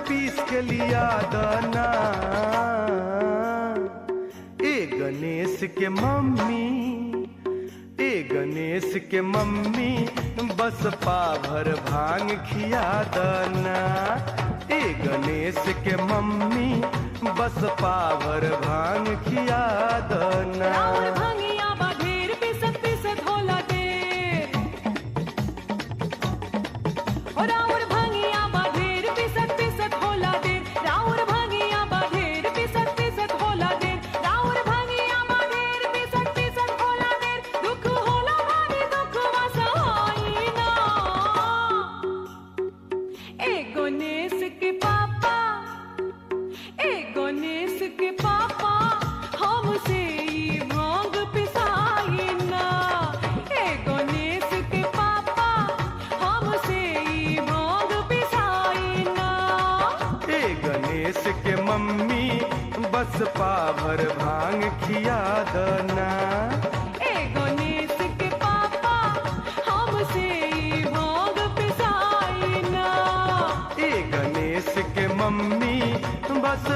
पीस के लिया दाना। ए गणेश के मम्मी, ए गणेश के मम्मी, बस पाभर भांग खिया दाना। ए गणेश के मम्मी, बस पाभर भांग खिया दाना। राउर भांगिया बा ढेर पिसत पिसत होला देर। ओ राउर भांगिया बा ढेर पिसत पिसत होला देर। राउर भांगिया बा ढेर पिसत पिसत होला देर। राउर भांगिया बा ढेर पिसत पिसत होला देर। दुख होला भारी दुख वसाई ना। ए गणेश के पापा, ए गणेश के पापा, हमसे ई भांग पिसाई ना। ए गणेश के पापा, हमसे ई भांग पिसाई ना। ए गणेश के मम्मी, बस पाभर भांग खिया दाना। ए गणेश के पापा, हमसे ई भांग पिसाई ना। ए गणेश के मम्मी, बस